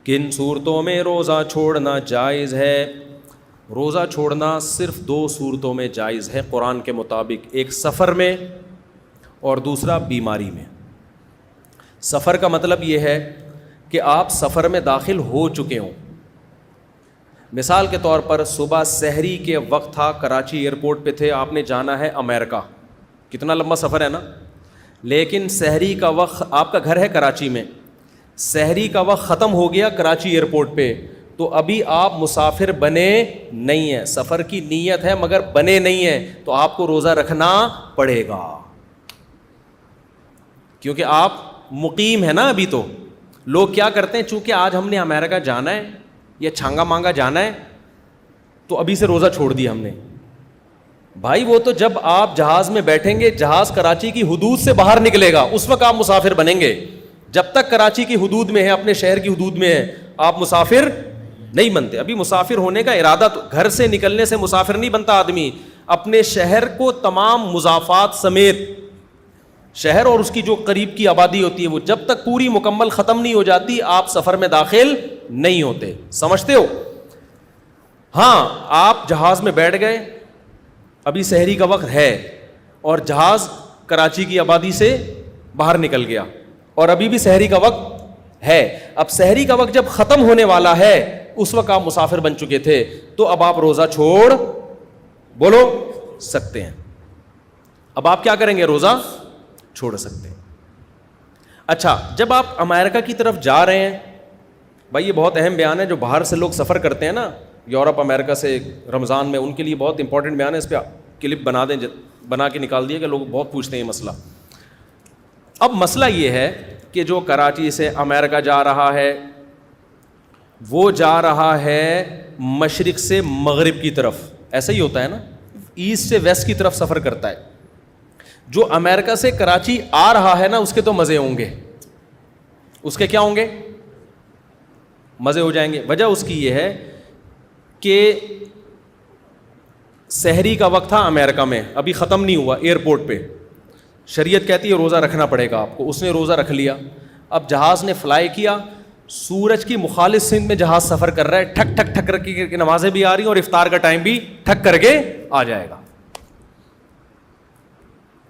کن صورتوں میں روزہ چھوڑنا جائز ہے؟ روزہ چھوڑنا صرف 2 صورتوں میں جائز ہے قرآن کے مطابق، ایک سفر میں اور دوسرا بیماری میں۔ سفر کا مطلب یہ ہے کہ آپ سفر میں داخل ہو چکے ہوں۔ مثال کے طور پر صبح سحری کے وقت تھا، کراچی ایئرپورٹ پہ تھے، آپ نے جانا ہے امریکہ، کتنا لمبا سفر ہے نا، لیکن سحری کا وقت، آپ کا گھر ہے کراچی میں، سحری کا وقت ختم ہو گیا کراچی ایئرپورٹ پہ، تو ابھی آپ مسافر بنے نہیں ہیں، سفر کی نیت ہے مگر بنے نہیں ہیں، تو آپ کو روزہ رکھنا پڑے گا، کیونکہ آپ مقیم ہیں نا ابھی۔ تو لوگ کیا کرتے ہیں، چونکہ آج ہم نے امریکہ جانا ہے یا چھانگا مانگا جانا ہے تو ابھی سے روزہ چھوڑ دیا ہم نے۔ بھائی وہ تو جب آپ جہاز میں بیٹھیں گے، جہاز کراچی کی حدود سے باہر نکلے گا، اس وقت آپ مسافر بنیں گے۔ جب تک کراچی کی حدود میں ہے، اپنے شہر کی حدود میں ہے، آپ مسافر نہیں بنتے۔ ابھی مسافر ہونے کا ارادہ، تو گھر سے نکلنے سے مسافر نہیں بنتا آدمی، اپنے شہر کو تمام مضافات سمیت، شہر اور اس کی جو قریب کی آبادی ہوتی ہے، وہ جب تک پوری مکمل ختم نہیں ہو جاتی آپ سفر میں داخل نہیں ہوتے۔ سمجھتے ہو؟ ہاں، آپ جہاز میں بیٹھ گئے، ابھی سحری کا وقت ہے اور جہاز کراچی کی آبادی سے باہر نکل گیا اور ابھی بھی سحری کا وقت ہے، اب سحری کا وقت جب ختم ہونے والا ہے اس وقت آپ مسافر بن چکے تھے، تو اب آپ روزہ چھوڑ بولو سکتے ہیں۔ اب آپ کیا کریں گے؟ روزہ چھوڑ سکتے ہیں۔ اچھا، جب آپ امریکہ کی طرف جا رہے ہیں، بھائی یہ بہت اہم بیان ہے، جو باہر سے لوگ سفر کرتے ہیں نا، یورپ امریکہ سے رمضان میں، ان کے لیے بہت امپورٹنٹ بیان ہے، اس پہ کلپ بنا دیں، بنا کے نکال دیے، کہ لوگ بہت پوچھتے ہیں یہ مسئلہ۔ اب مسئلہ یہ ہے کہ جو کراچی سے امریکہ جا رہا ہے، وہ جا رہا ہے مشرق سے مغرب کی طرف، ایسا ہی ہوتا ہے نا، ایسٹ سے ویسٹ کی طرف سفر کرتا ہے۔ جو امریکہ سے کراچی آ رہا ہے نا، اس کے تو مزے ہوں گے، اس کے کیا ہوں گے؟ مزے ہو جائیں گے۔ وجہ اس کی یہ ہے کہ سحری کا وقت تھا امریکہ میں، ابھی ختم نہیں ہوا ایئرپورٹ پہ، شریعت کہتی ہے روزہ رکھنا پڑے گا آپ کو، اس نے روزہ رکھ لیا۔ اب جہاز نے فلائی کیا، سورج کی مخالف سمت میں جہاز سفر کر رہا ہے، ٹھک ٹھک ٹھک کر کے نمازیں بھی آ رہی ہیں اور افطار کا ٹائم بھی ٹھک کر کے آ جائے گا،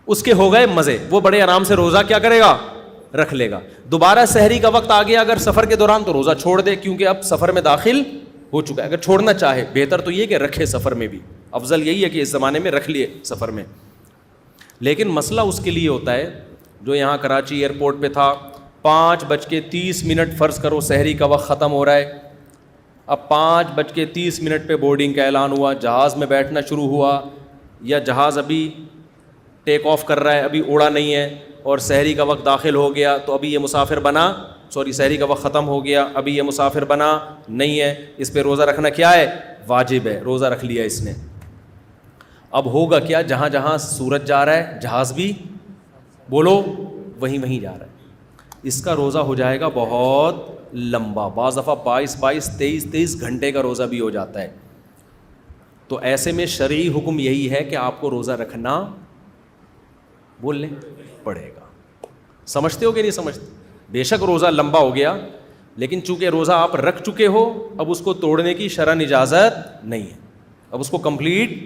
اس کے ہو گئے مزے، وہ بڑے آرام سے روزہ کیا کرے گا؟ رکھ لے گا۔ دوبارہ سحری کا وقت آ گیا اگر سفر کے دوران، تو روزہ چھوڑ دے، کیونکہ اب سفر میں داخل ہو چکا ہے۔ اگر چھوڑنا چاہے، بہتر تو یہ کہ رکھے سفر میں بھی، افضل یہی ہے کہ اس زمانے میں رکھ لیے سفر میں۔ لیکن مسئلہ اس کے لیے ہوتا ہے جو یہاں کراچی ایئرپورٹ پہ تھا، 5:30 فرض کرو سحری کا وقت ختم ہو رہا ہے، اب 5:30 پہ بورڈنگ کا اعلان ہوا، جہاز میں بیٹھنا شروع ہوا، یا جہاز ابھی ٹیک آف کر رہا ہے، ابھی اڑا نہیں ہے، اور سحری کا وقت داخل ہو گیا، تو ابھی یہ مسافر بنا، سحری کا وقت ختم ہو گیا، ابھی یہ مسافر بنا نہیں ہے، اس پہ روزہ رکھنا کیا ہے؟ واجب ہے، روزہ رکھ لیا اس نے۔ اب ہوگا کیا؟ جہاں جہاں سورج جا رہا ہے جہاز بھی بولو وہیں جا رہا ہے، اس کا روزہ ہو جائے گا بہت لمبا، بعض دفعہ 23 گھنٹے کا روزہ بھی ہو جاتا ہے۔ تو ایسے میں شرعی حکم یہی ہے کہ آپ کو روزہ رکھنا بول لیں پڑے گا۔ سمجھتے ہو کہ نہیں سمجھتے؟ بے شک روزہ لمبا ہو گیا، لیکن چونکہ روزہ آپ رکھ چکے ہو، اب اس کو توڑنے کی شرعاً اجازت نہیں ہے، اب اس کو کمپلیٹ۔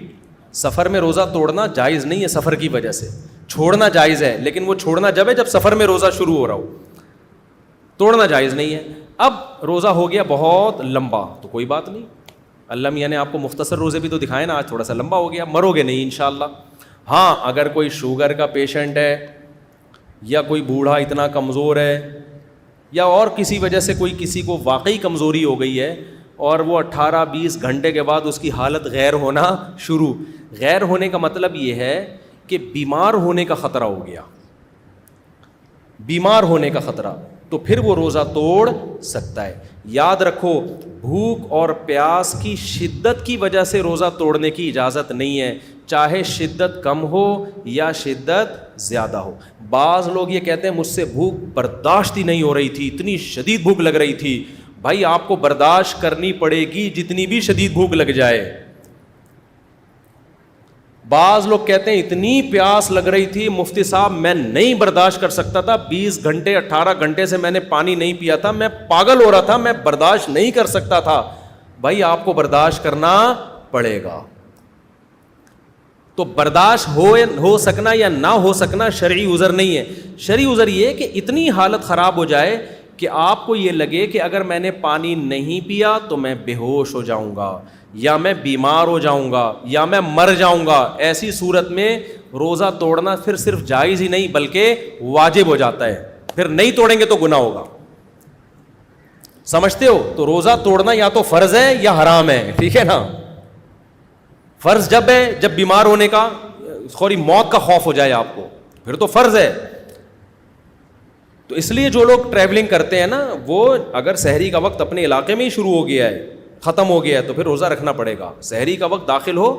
سفر میں روزہ توڑنا جائز نہیں ہے سفر کی وجہ سے، چھوڑنا جائز ہے، لیکن وہ چھوڑنا جب ہے جب سفر میں روزہ شروع ہو رہا ہو، توڑنا جائز نہیں ہے۔ اب روزہ ہو گیا بہت لمبا تو کوئی بات نہیں، اللہ میاں نے آپ کو مختصر روزے بھی تو دکھائے نا، آج تھوڑا سا لمبا ہو گیا، مرو گے نہیں انشاءاللہ۔ ہاں، اگر کوئی شوگر کا پیشنٹ ہے، یا کوئی بوڑھا اتنا کمزور ہے، یا اور کسی وجہ سے کوئی کسی کو واقعی کمزوری ہو گئی ہے، اور وہ 18-20 گھنٹے کے بعد اس کی حالت غیر ہونا شروع، غیر ہونے کا مطلب یہ ہے کہ بیمار ہونے کا خطرہ ہو گیا، بیمار ہونے کا خطرہ، تو پھر وہ روزہ توڑ سکتا ہے۔ یاد رکھو، بھوک اور پیاس کی شدت کی وجہ سے روزہ توڑنے کی اجازت نہیں ہے، چاہے شدت کم ہو یا شدت زیادہ ہو۔ بعض لوگ یہ کہتے ہیں مجھ سے بھوک برداشت ہی نہیں ہو رہی تھی، اتنی شدید بھوک لگ رہی تھی۔ بھائی آپ کو برداشت کرنی پڑے گی جتنی بھی شدید بھوک لگ جائے، بعض لوگ کہتے ہیں اتنی پیاس لگ رہی تھی مفتی صاحب میں نہیں برداشت کر سکتا تھا, 20 گھنٹے 18 گھنٹے سے میں نے پانی نہیں پیا تھا, میں پاگل ہو رہا تھا, میں برداشت نہیں کر سکتا تھا. بھائی آپ کو برداشت کرنا پڑے گا. تو برداشت ہو سکنا یا نہ ہو سکنا شرعی عذر نہیں ہے. شرعی عذر یہ ہے کہ اتنی حالت خراب ہو جائے کہ آپ کو یہ لگے کہ اگر میں نے پانی نہیں پیا تو میں بے ہوش ہو جاؤں گا, یا میں بیمار ہو جاؤں گا, یا میں مر جاؤں گا. ایسی صورت میں روزہ توڑنا پھر صرف جائز ہی نہیں بلکہ واجب ہو جاتا ہے. پھر نہیں توڑیں گے تو گناہ ہوگا. سمجھتے ہو؟ تو روزہ توڑنا یا تو فرض ہے یا حرام ہے, ٹھیک ہے نا. فرض جب ہے جب بیمار ہونے کا تھوڑی موت کا خوف ہو جائے آپ کو, پھر تو فرض ہے. تو اس لیے جو لوگ ٹریولنگ کرتے ہیں نا, وہ اگر سحری کا وقت اپنے علاقے میں ہی شروع ہو گیا ہے, ختم ہو گیا ہے, تو پھر روزہ رکھنا پڑے گا. سحری کا وقت داخل ہو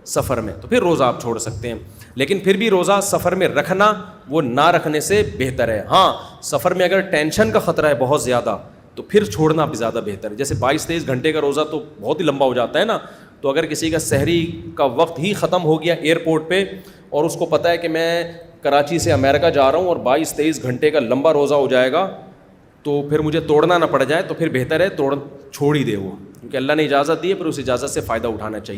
سفر میں تو پھر روزہ آپ چھوڑ سکتے ہیں, لیکن پھر بھی روزہ سفر میں رکھنا وہ نہ رکھنے سے بہتر ہے. ہاں سفر میں اگر ٹینشن کا خطرہ ہے بہت زیادہ تو پھر چھوڑنا بھی زیادہ بہتر ہے. جیسے 22-23 گھنٹے کا روزہ تو بہت ہی لمبا ہو جاتا ہے نا. تو اگر کسی کا سحری کا وقت ہی ختم ہو گیا ایئرپورٹ پہ اور اس کو پتہ ہے کہ میں کراچی سے امریکہ جا رہا ہوں اور 22-23 گھنٹے کا لمبا روزہ ہو جائے گا, تو پھر مجھے توڑنا نہ پڑ جائے, تو پھر بہتر ہے چھوڑ ہی دے وہ, کیونکہ اللہ نے اجازت دی ہے, پھر اس اجازت سے فائدہ اٹھانا چاہیے.